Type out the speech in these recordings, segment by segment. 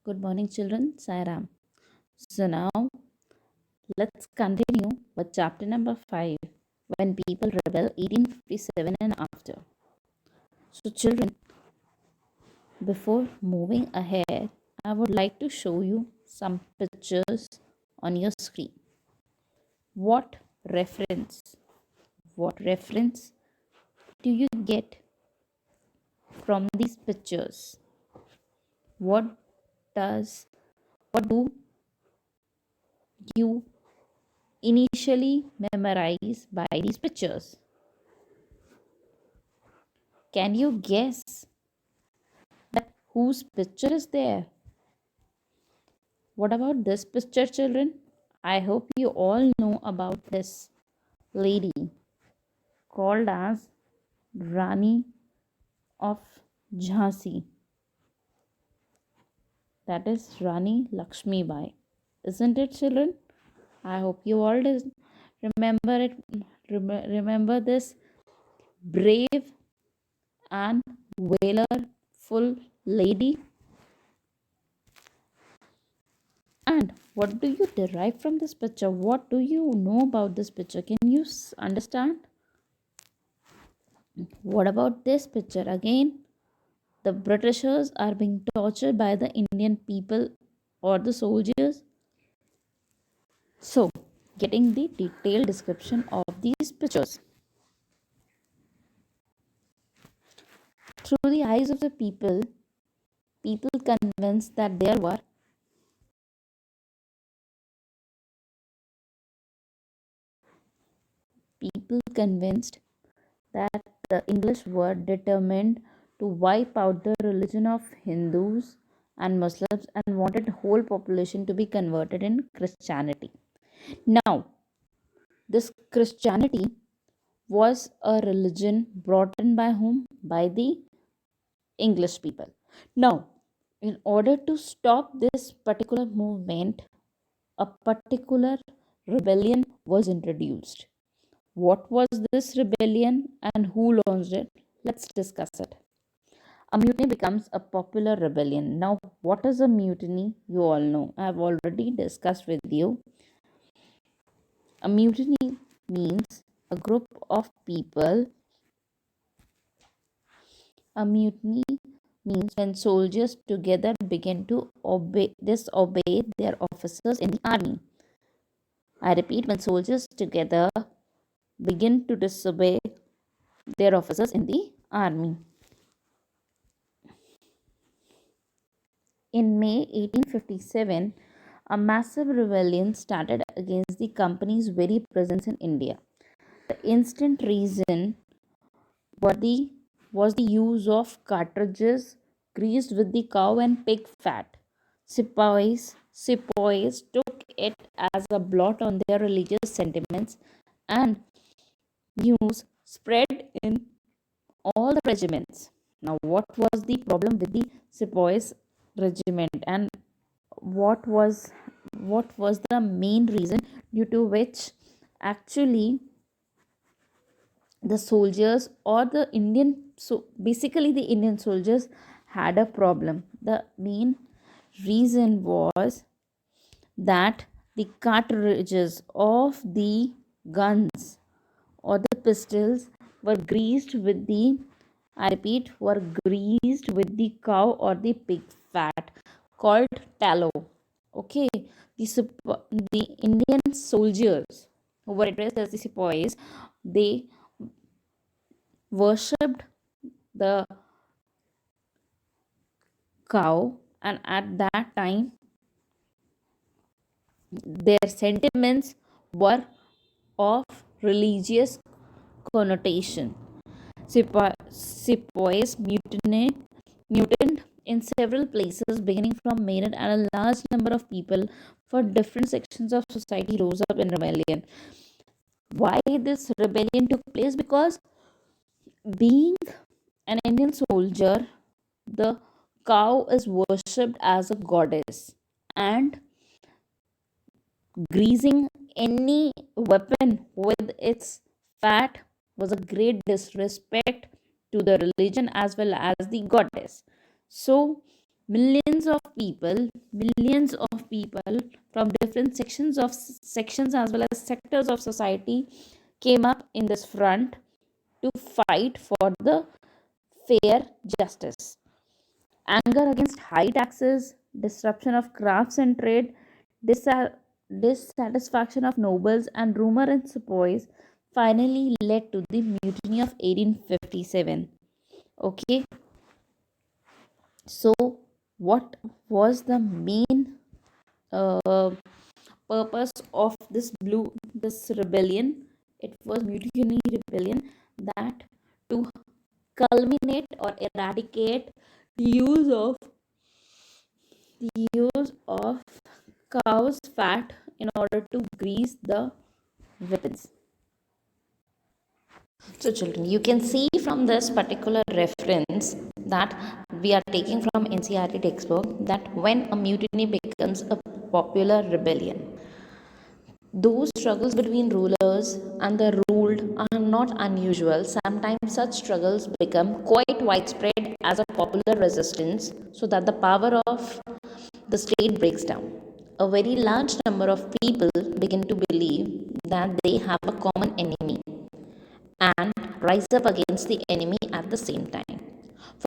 Good morning, children. Sairam. So now let's continue with chapter number 5, When People Rebel 1857 and After. So, children, before moving ahead, I would like to show you some pictures on your screen. What reference? What reference do you get from these pictures? What does what do you initially memorize by these pictures? Can you guess that whose picture is there? What about this picture, children? I hope you all know about this lady called as Rani of Jhansi. That is Rani Lakshmi Bai. Isn't it, children? I hope you all remember it. Remember this brave and valorful lady. And what do you derive from this picture? What do you know about this picture? Can you understand? What about this picture? Again, the Britishers are being tortured by the Indian people or the soldiers. So, getting the detailed description of these pictures through the eyes of the people convinced that there were people convinced that the English were determined to wipe out the religion of Hindus and Muslims and wanted the whole population to be converted in Christianity. Now, this Christianity was a religion brought in by whom? By the English people. Now, in order to stop this particular movement, a particular rebellion was introduced. What was this rebellion and who launched it? Let's discuss it. A mutiny becomes a popular rebellion. Now, what is a mutiny? You all know. I have already discussed with you. A mutiny means a group of people. A mutiny means when soldiers together begin to disobey their officers in the army. I repeat, when soldiers together begin to disobey their officers in the army. In May 1857, a massive rebellion started against the company's very presence in India. The instant reason was the use of cartridges greased with the cow and pig fat. Sepoys took it as a blot on their religious sentiments, and news spread in all the regiments. Now, what was the problem with the Sepoys regiment, and what was what was the main reason due to which actually the soldiers or the Indian, so basically the Indian soldiers had a problem? The main reason was that the cartridges of the guns or the pistols were greased with the, I repeat, were greased with the cow or the pig fat called tallow. Okay, the Indian soldiers who were addressed as the sepoys, they worshipped the cow, and at that time their sentiments were of religious connotation. Sepoys mutinied in several places, beginning from Meerut, and a large number of people for different sections of society rose up in rebellion. Why this rebellion took place? Because being an Indian soldier, the cow is worshipped as a goddess, and greasing any weapon with its fat was a great disrespect to the religion as well as the goddess. So, millions of people from different sections as well as sectors of society came up in this front to fight for the fair justice. Anger against high taxes, disruption of crafts and trade, dissatisfaction of nobles, and rumor and sepoys finally led to the mutiny of 1857. Okay, so what was the main uh, purpose of this rebellion? It was mutiny rebellion, that to culminate or eradicate the use of cow's fat in order to grease the weapons. So, children, you can see from this particular reference that we are taking from NCERT textbook that when a mutiny becomes a popular rebellion, those struggles between rulers and the ruled are not unusual. Sometimes such struggles become quite widespread as a popular resistance so that the power of the state breaks down. A very large number of people begin to believe that they have a common enemy and rise up against the enemy at the same time.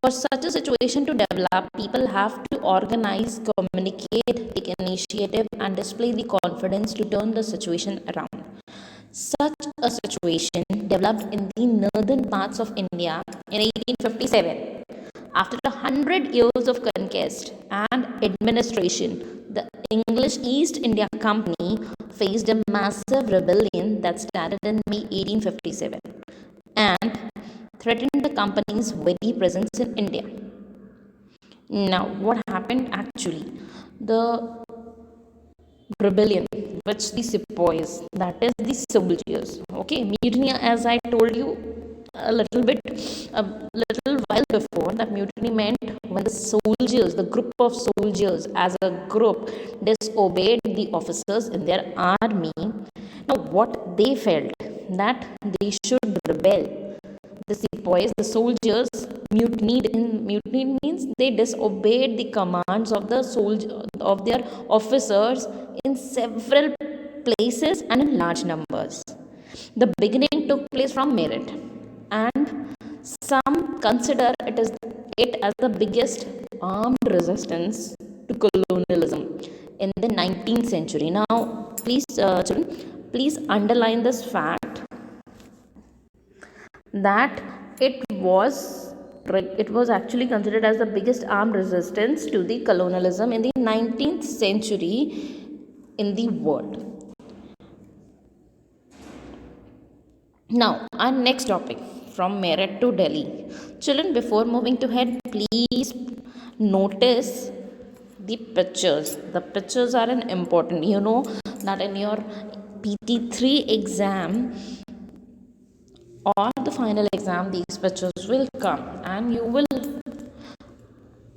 For such a situation to develop, people have to organize, communicate, take initiative, and display the confidence to turn the situation around. Such a situation developed in the northern parts of India in 1857. After 100 years of conquest and administration, the English East India Company faced a massive rebellion that started in May 1857 and threatened the company's very presence in India. Now, what happened actually? The rebellion, which the sepoys, that is the soldiers, okay, mutiny, as I told you a little while before, that mutiny meant when the soldiers, the group of soldiers as a group, disobeyed the officers in their army. Now, what they felt that they should rebel. The sepoys, the soldiers, mutinied. In mutiny means they disobeyed the commands of the soldier of their officers in several places and in large numbers. The beginning took place from Meerut, and some consider it as the biggest armed resistance to colonialism in the 19th century. Now, please, children, please underline this fact that it was actually considered as the biggest armed resistance to the colonialism in the 19th century in the world. Now, our next topic, from Meerut to Delhi. Children, before moving to head, please notice the pictures. The pictures are an important. You know that in your PT3 exam or the final exam, these pictures will come and you will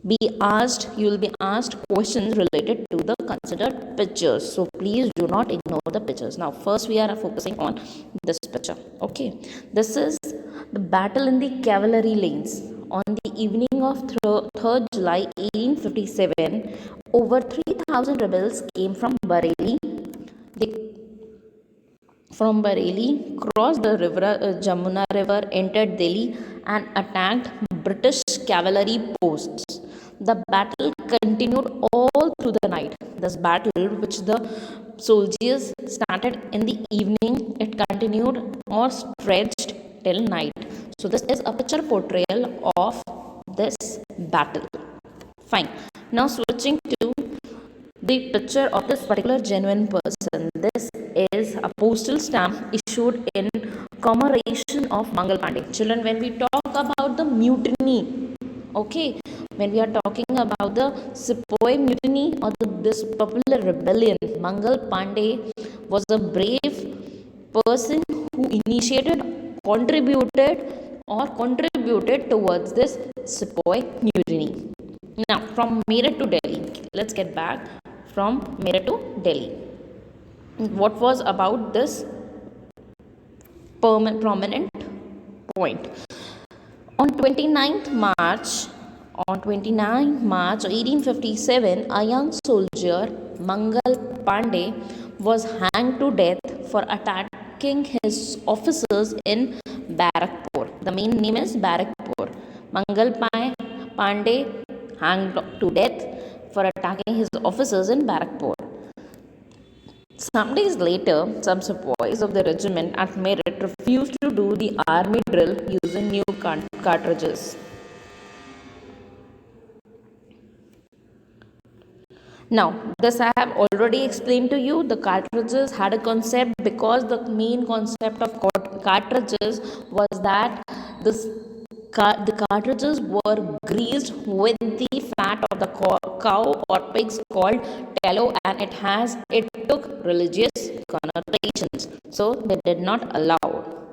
be asked questions related to the considered pictures. So please do not ignore the pictures. Now first we are focusing on this picture. Okay, this is the battle in the cavalry lanes on the evening of 3rd July 1857. Over 3,000 rebels came from Bareilly. They crossed the river, Jamuna River, entered Delhi, and attacked British cavalry posts. The battle continued all through the night. This battle, which the soldiers started in the evening, it continued or stretched till night. So, this is a picture portrayal of this battle. Fine. Now, switching to the picture of this particular genuine person. This is a postal stamp issued in commemoration of Mangal Pandey. Children, when we talk about the mutiny, okay, when we are talking about the Sepoy mutiny or this popular rebellion, Mangal Pandey was a brave person who contributed towards this Sepoy mutiny. Now, from Meerut to Delhi, let's get back from Meerut to Delhi. What was about this prominent point? On 29th March On 29 March 1857, a young soldier, Mangal Pandey, was hanged to death for attacking his officers in Barakpur. The main name is Barakpur. Mangal Pandey hanged to death for attacking his officers in Barakpur. Some days later, some sepoys of the regiment at Meerut refused to do the army drill using new cartridges. Now, this I have already explained to you. The cartridges had a concept because the main concept of cartridges was that this the cartridges were greased with the fat of the cow or pigs called tallow, and it took religious connotations, so they did not allow.